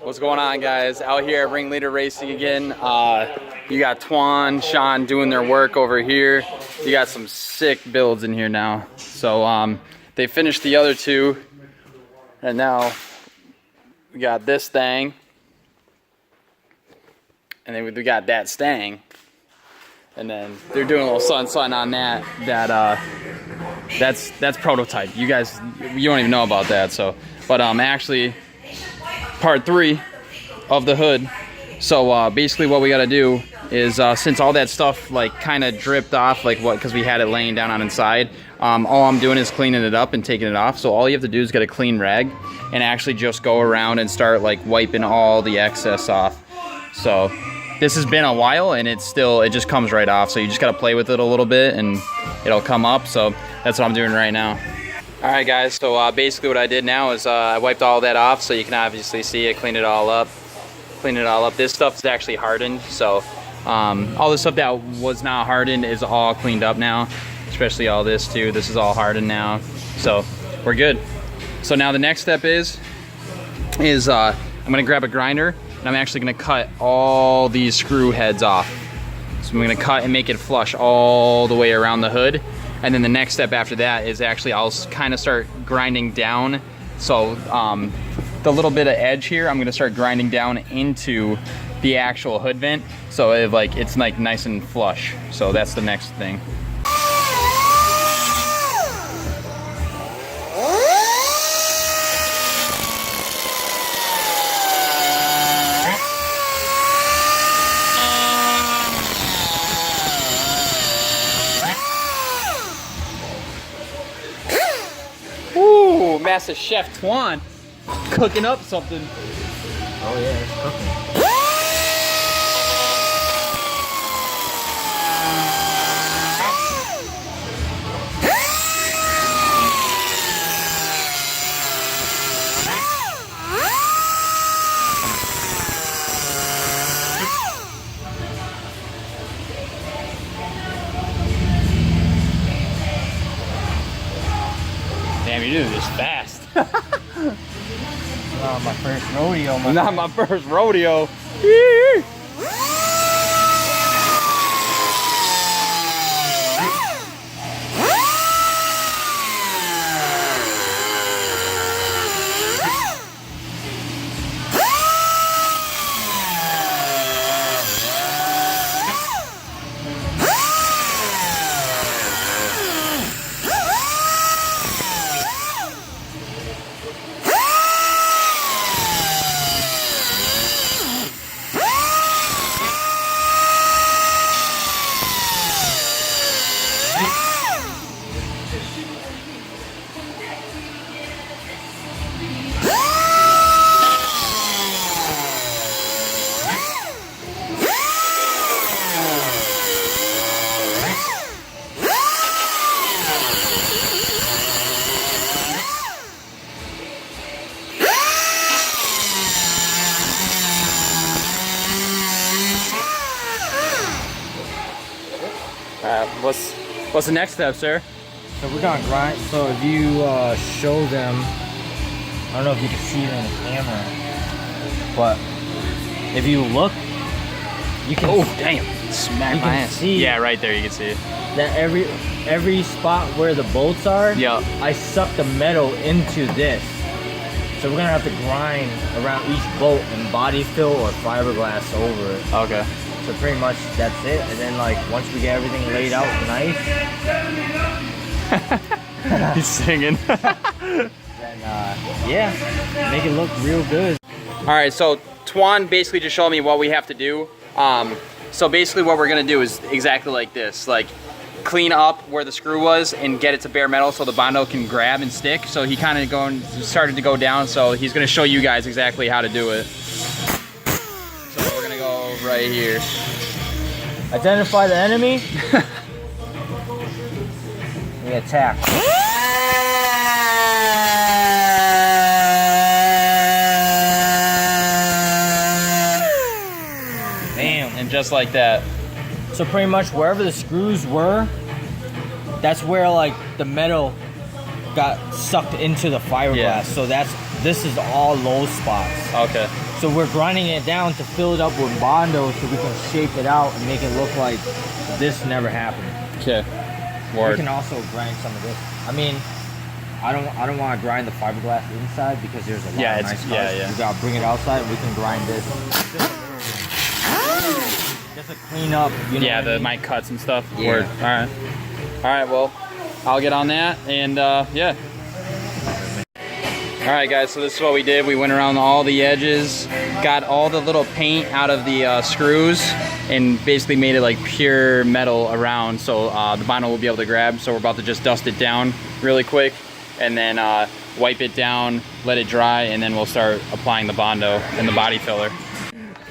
What's going on, guys? Out here at Ringleader Racing again. You got Twan, Sean doing their work over here. You got some sick builds in here now. So they finished the other two, and now we got this thing, and then we got that stang, and then they're doing a little something on that. That's prototype. You guys, you don't even know about that. So, but actually, part 3 of the hood. So basically, what we got to do is since all that stuff like kind of dripped off, like because we had it laying down on inside. All I'm doing is cleaning it up and taking it off. So all you have to do is get a clean rag and actually just go around and start like wiping all the excess off. So this has been a while and it just comes right off. So you just got to play with it a little bit and it'll come up. So that's what I'm doing right now. All right, guys, so basically what I did now is I wiped all that off, so you can obviously see it, clean it all up. This stuff is actually hardened, so all the stuff that was not hardened is all cleaned up now, especially all this too. This is all hardened now, so we're good. So now the next step is I'm gonna grab a grinder and I'm actually gonna cut all these screw heads off. So I'm gonna cut and make it flush all the way around the hood. And then the next step after that is actually I'll kind of start grinding down. So the little bit of edge here, I'm gonna start grinding down into the actual hood vent. So it's like nice and flush. So that's the next thing. Master Chef Twan cooking up something. Oh yeah, it's cooking. Damn, you're doing this fast. Not my first rodeo. Not my first rodeo. What's the next step, sir? So we're gonna grind. So if you show them, I don't know if you can see it in the camera, but if you look, you can. Oh damn! Smack my ass. See yeah, right there. You can see it. That every spot where the bolts are. Yeah. I suck the metal into this. So we're gonna have to grind around each bolt and body fill or fiberglass over it. Okay. So pretty much that's it, and then like once we get everything laid out nice, he's singing. then yeah, make it look real good. All right, so Twan basically just showed me what we have to do. So basically what we're gonna do is exactly like this, like clean up where the screw was and get it to bare metal so the Bondo can grab and stick. So he kind of started to go down, so he's gonna show you guys exactly how to do it. So we're gonna go right here. Identify the enemy. We attack. Damn, and just like that. So pretty much wherever the screws were, that's where like the metal got sucked into the fiberglass. Yeah. So this is all low spots. Okay. So we're grinding it down to fill it up with Bondo so we can shape it out and make it look like this never happened. Okay. We Word. can also grind some of this. I mean, I don't want to grind the fiberglass inside because there's a lot of nice cars. Yeah. We gotta bring it outside. We can grind this. Just to clean up. You know Yeah, what I mean? my cuts and stuff. Yeah. Word. All right. All right. Well, I'll get on that, and yeah. All right, guys. So this is what we did. We went around all the edges, got all the little paint out of the screws, and basically made it like pure metal around, so the vinyl will be able to grab. So we're about to just dust it down really quick, and then wipe it down, let it dry, and then we'll start applying the Bondo and the body filler.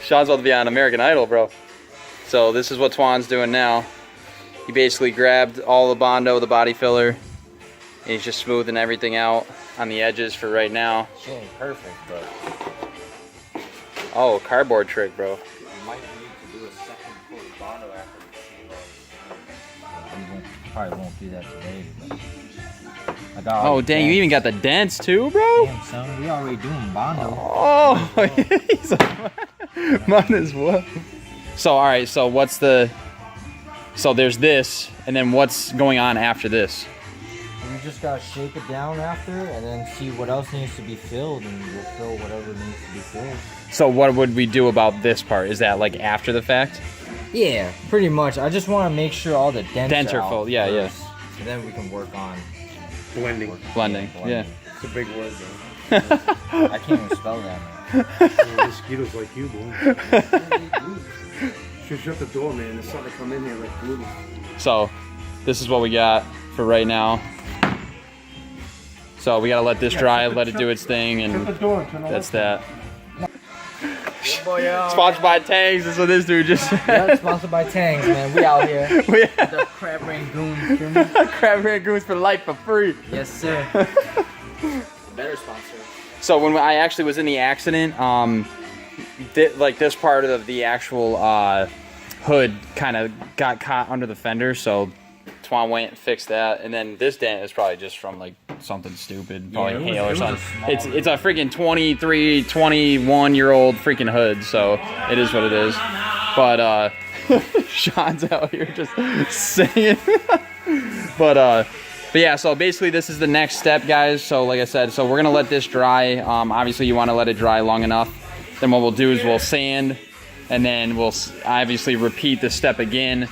Sean's about to be on American Idol, bro. So this is what Twan's doing now. He basically grabbed all the Bondo, the body filler, and he's just smoothing everything out on the edges for right now. She ain't perfect, but Oh, cardboard trick, bro. we might need to do a second coat of Bondo after we probably won't do that today. But I got all Oh, the dang, you dents. even got the dents too, bro? Damn, son, we already doing Bondo. Oh, he's might as well. So, all right, so what's the... So there's this, and then what's going on after this? We just gotta shape it down after, and then see what else needs to be filled, and we'll fill whatever needs to be filled. So what would we do about this part? Is that like after the fact? Yeah, pretty much. I just want to make sure all the dents are out full, yeah, yeah. first, and then we can work on Blending. Blending, yeah. It's a big word, though. I can't even spell that, man. Mosquitoes like you, boy. Should shut the door, man. There's something to come in here like glue. So this is what we got for right now. So we gotta let this dry, let it do its thing, Shut the and door and turn the that's lights that. Boy, yeah. Sponsored by Tangs, that's what this dude just Yeah, sponsored by Tangs, man. We out here. We The crab rangoon. Feel me? crab rangoons for life for free. Yes, sir. Better sponsor. So when I actually was in the accident, like this part of the actual hood kind of got caught under the fender, so Twan went and fixed that, and then this dent is probably just from like something stupid, probably hail or something. It's a freaking 23, 21-year-old freaking hood, so it is what it is. But Sean's out here just singing. But yeah, so basically this is the next step, guys. So like I said, so we're gonna let this dry. Obviously you want to let it dry long enough. Then what we'll do is we'll sand, and then we'll obviously repeat the step again.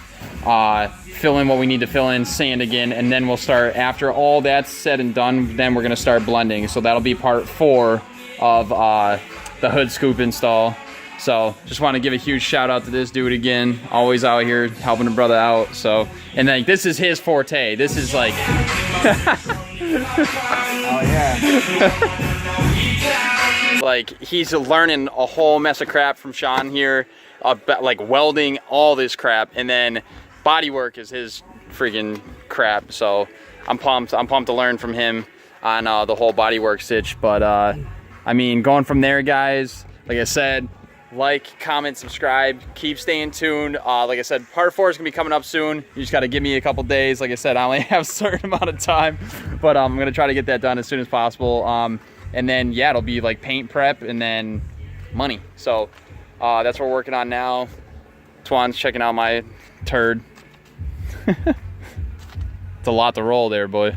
Fill in what we need to fill in, sand again, and then we'll start, after all that's said and done, then we're gonna start blending. So that'll be part 4 of the hood scoop install. So just want to give a huge shout out to this dude again, always out here helping a brother out. So, and like this is his forte. This is like Oh, yeah. like he's learning a whole mess of crap from Sean here, about like welding, all this crap, and then body work is his freaking crap. So I'm pumped to learn from him on the whole body work stitch. But I mean, going from there, guys, like I said, like, comment, subscribe, keep staying tuned. Like I said, part 4 is gonna be coming up soon. You just gotta give me a couple days. Like I said, I only have a certain amount of time, but I'm gonna try to get that done as soon as possible. And then yeah, it'll be like paint prep and then money. So that's what we're working on now. Twan's checking out my turd. It's a lot to roll there, boy.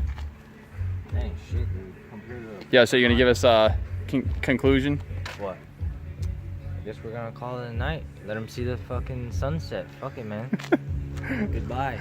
Dang, shit, dude. Compared to Yeah, so you're gonna give us a conclusion? what? I guess we're gonna call it a night. Let them see the fucking sunset. Fuck it, man. Goodbye.